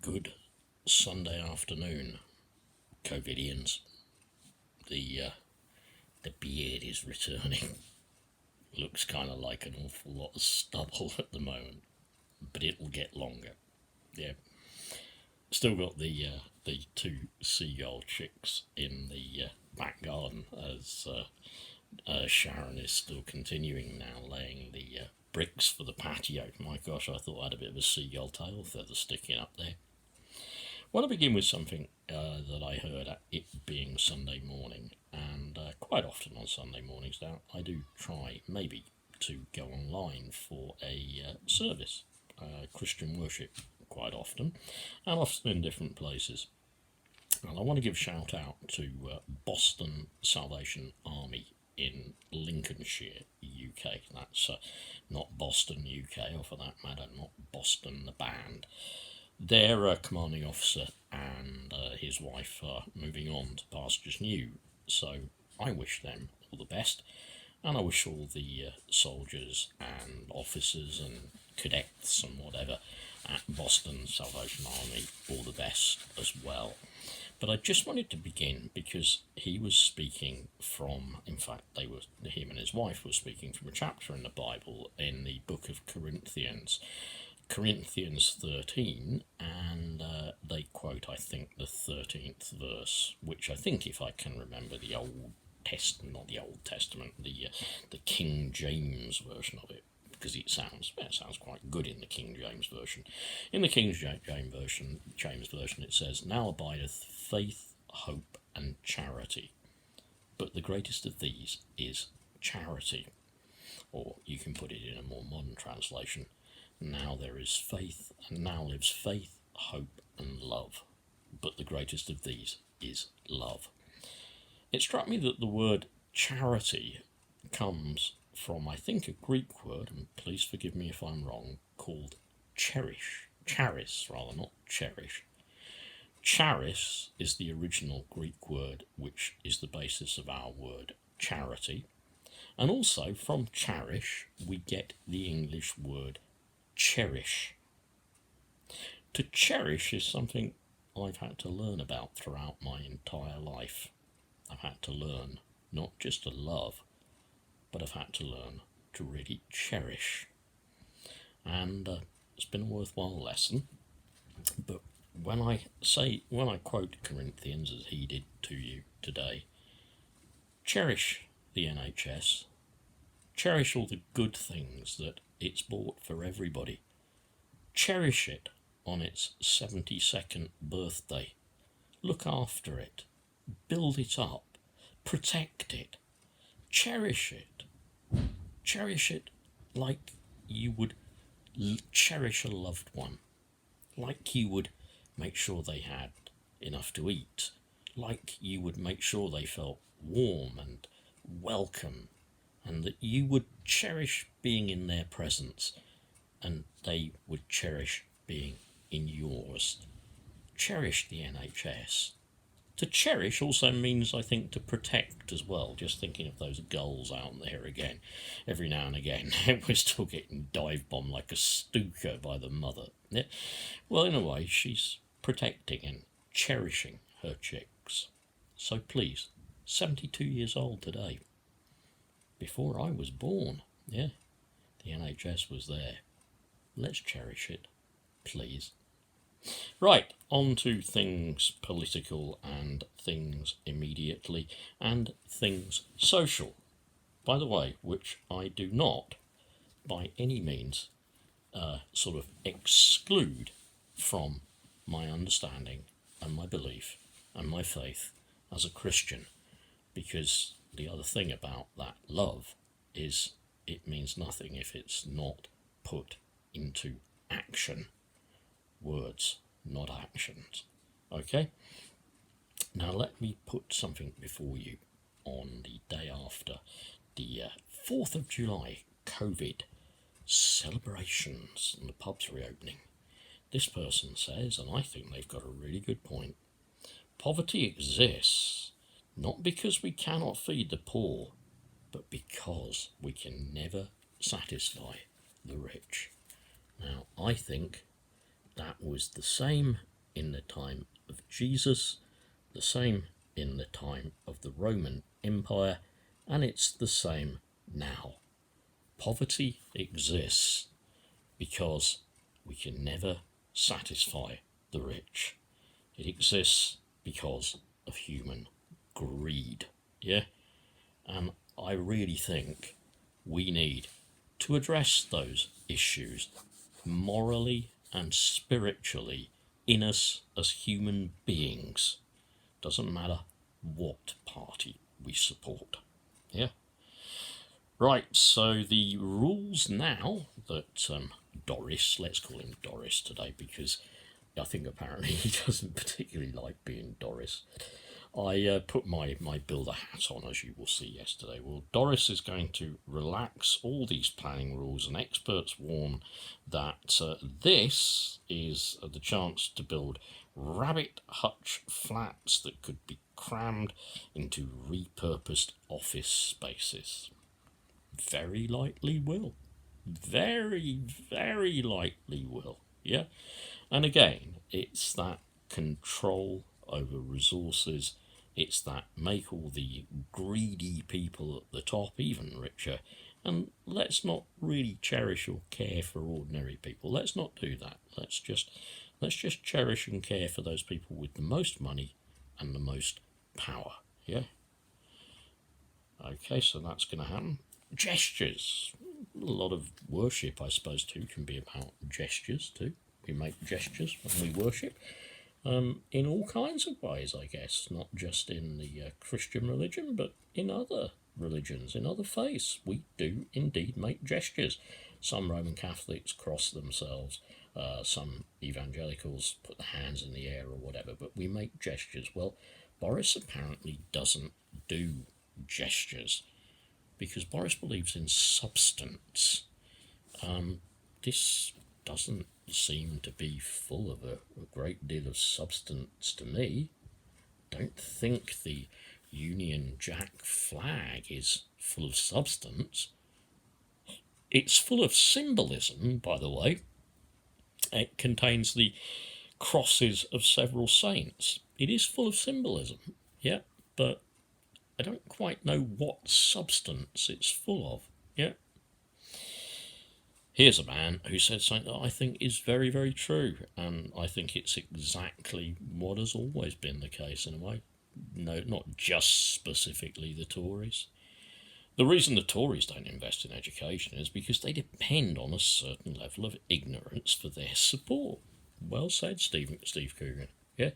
Good Sunday afternoon, COVIDians. The beard is returning. Looks kind of like an awful lot of stubble at the moment, but it'll get longer. Yeah. Still got the two seagull chicks in the back garden as Sharon is still continuing now laying the bricks for the patio. My gosh, I thought I had a bit of a seagull tail feather sticking up there. I want to begin with something that I heard at it being Sunday morning, and quite often on Sunday mornings now I do try maybe to go online for a service, Christian worship quite often, and often in different places. And I want to give a shout out to Boston Salvation Army in Lincolnshire, UK. That's not Boston, UK, or for that matter, not Boston the band. Their commanding officer and his wife are moving on to pastures new, so I wish them all the best, and I wish all the soldiers and officers and cadets and whatever at Boston Salvation Army all the best as well. But I just wanted to begin because he was speaking from, in fact, him and his wife were speaking from a chapter in the Bible in the book of Corinthians 13, and they quote, I think, the 13th verse, which I think, if I can remember the Old Testament, not the Old Testament, the King James version of it, because it sounds quite good in the King James version. In the King James version, it says, "Now abideth faith, hope, and charity, but the greatest of these is charity." Or you can put it in a more modern translation, "Now there is faith, and now lives faith, hope, and love, but the greatest of these is love." It struck me that the word charity comes from, I think, a Greek word, and please forgive me if I'm wrong, called cherish. Charis, rather, not cherish. Charis is the original Greek word, which is the basis of our word charity. And also from cherish, we get the English word cherish. To cherish is something I've had to learn about throughout my entire life. I've had to learn not just to love, but I've had to learn to really cherish. And it's been a worthwhile lesson. But when I quote Corinthians, as he did to you today, cherish the NHS, cherish all the good things that it's bought for everybody, cherish it on its 72nd birthday, look after it, build it up, protect it, cherish it like you would cherish a loved one, like you would make sure they had enough to eat, like you would make sure they felt warm and welcome, and that you would cherish being in their presence and they would cherish being in yours. Cherish the NHS. To cherish also means, I think, to protect as well. Just thinking of those gulls out there again. Every now and again, we're still getting dive-bombed like a Stuka by the mother. Yeah. Well, in a way, she's protecting and cherishing her chicks. So please, 72 years old today. Before I was born, yeah, the NHS was there. Let's cherish it, please. Right, on to things political and things immediately and things social, by the way, which I do not by any means sort of exclude from my understanding and my belief and my faith as a Christian, because the other thing about that love is it means nothing if it's not put into action. Words, not actions. Okay? Now let me put something before you on the day after the 4th of July COVID celebrations and the pubs reopening. This person says, and I think they've got a really good point, poverty exists not because we cannot feed the poor, but because we can never satisfy the rich. Now, I think that was the same in the time of Jesus, the same in the time of the Roman Empire, and it's the same now. Poverty exists because we can never satisfy the rich. It exists because of human greed, yeah? And I really think we need to address those issues morally and spiritually in us as human beings. Doesn't matter what party we support, yeah? Right, so the rules now that Doris, let's call him Doris today because I think apparently he doesn't particularly like being Doris. I put my builder hat on, as you will see yesterday. Well, Doris is going to relax all these planning rules, and experts warn that this is the chance to build rabbit hutch flats that could be crammed into repurposed office spaces. Very likely will. Very, very likely will. Yeah? And again, it's that control over resources. It's that make all the greedy people at the top even richer. And let's not really cherish or care for ordinary people. Let's not do that. Let's just cherish and care for those people with the most money and the most power. Yeah? Okay, so that's going to happen. Gestures. A lot of worship, I suppose, too, can be about gestures, too. We make gestures when we worship. In all kinds of ways, I guess, not just in the Christian religion, but in other religions, in other faiths. We do indeed make gestures. Some Roman Catholics cross themselves, some evangelicals put their hands in the air or whatever, but we make gestures. Well, Boris apparently doesn't do gestures because Boris believes in substance. This doesn't seem to be full of a great deal of substance to me. Don't think the Union Jack flag is full of substance. It's full of symbolism, by the way. It contains the crosses of several saints. It is full of symbolism, yeah, but I don't quite know what substance it's full of, yeah. Here's a man who said something that I think is very, very true, and I think it's exactly what has always been the case in a way. No, not just specifically the Tories. The reason the Tories don't invest in education is because they depend on a certain level of ignorance for their support. Well said, Steve Coogan. Yeah,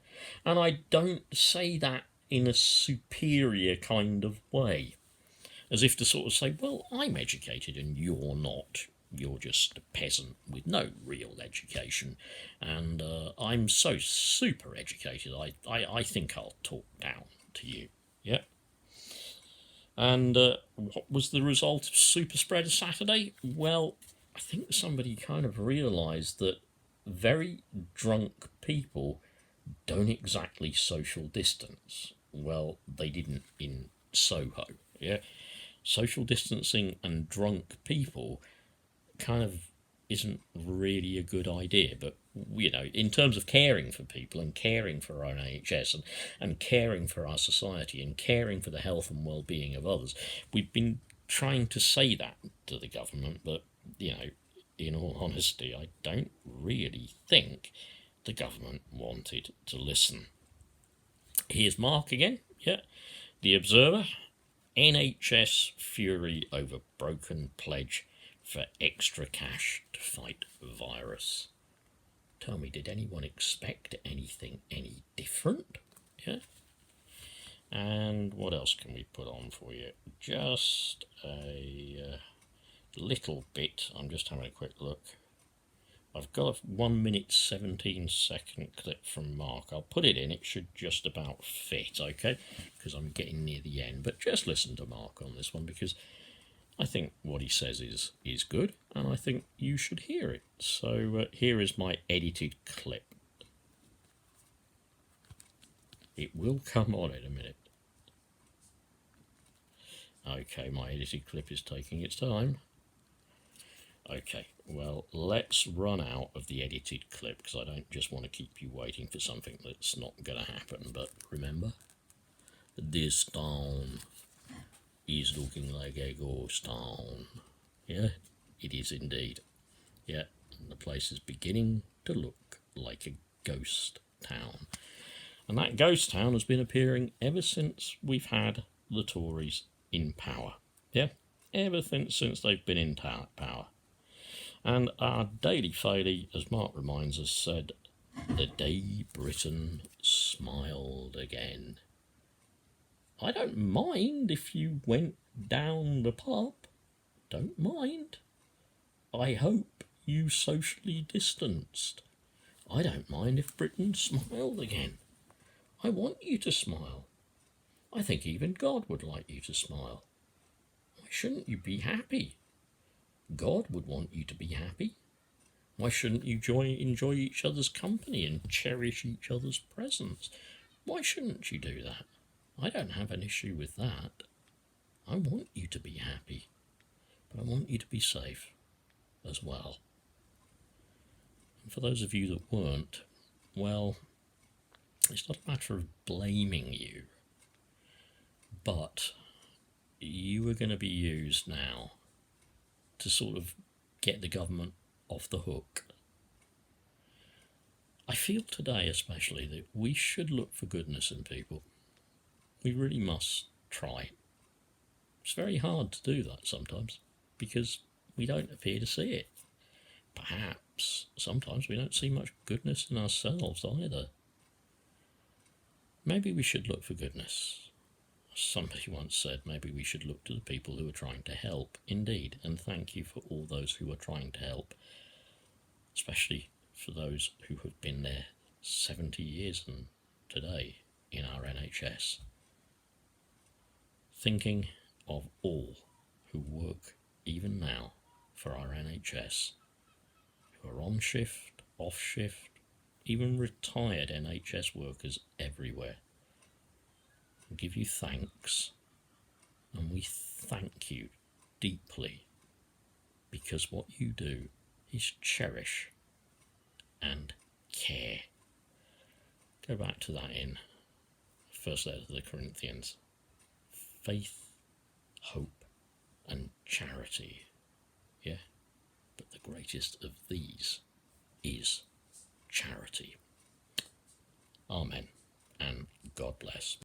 and I don't say that in a superior kind of way, as if to sort of say, well, I'm educated and you're not. You're just a peasant with no real education, and I'm so super educated, I think I'll talk down to you. Yeah. And what was the result of Super Spreader Saturday? Well, I think somebody kind of realised that very drunk people don't exactly social distance. Well, they didn't in SOHO. Yeah. Social distancing and drunk people kind of isn't really a good idea, but you know, in terms of caring for people and caring for our own NHS and caring for our society and caring for the health and well-being of others, we've been trying to say that to the government, but you know, in all honesty, I don't really think the government wanted to listen. Here's Mark again, yeah. The Observer, NHS fury over broken pledge for extra cash to fight virus. Tell me, did anyone expect anything any different? Yeah. And what else can we put on for you? Just a little bit. I'm just having a quick look. I've got a 1 minute 17 second clip from Mark. I'll put it in. It should just about fit, okay? Because I'm getting near the end. But just listen to Mark on this one, because I think what he says is good, and I think you should hear it. So here is my edited clip. It will come on in a minute. Okay, my edited clip is taking its time. Okay, well, let's run out of the edited clip because I don't just want to keep you waiting for something that's not going to happen. But remember, this town is looking like a ghost town. Yeah, it is indeed. Yeah, the place is beginning to look like a ghost town. And that ghost town has been appearing ever since we've had the Tories in power. Yeah, ever since they've been in power. And our Daily Faily, as Mark reminds us, said, "The day Britain smiled again." I don't mind if you went down the pub. Don't mind. I hope you socially distanced. I don't mind if Britain smiled again. I want you to smile. I think even God would like you to smile. Why shouldn't you be happy? God would want you to be happy. Why shouldn't you enjoy each other's company and cherish each other's presence? Why shouldn't you do that? I don't have an issue with that. I want you to be happy, but I want you to be safe as well. And for those of you that weren't, well, it's not a matter of blaming you, but you are going to be used now to sort of get the government off the hook. I feel today especially that we should look for goodness in people. We really must try. It's very hard to do that sometimes because we don't appear to see it. Perhaps sometimes we don't see much goodness in ourselves either. Maybe we should look for goodness. Somebody once said maybe we should look to the people who are trying to help. Indeed, and thank you for all those who are trying to help, especially for those who have been there 70 years and today in our NHS. Thinking of all who work even now for our NHS, who are on shift, off shift, even retired NHS workers everywhere. We give you thanks, and we thank you deeply because what you do is cherish and care. Go back to that in first letter to the Corinthians. Faith, hope, and charity. Yeah? But the greatest of these is charity. Amen, and God bless.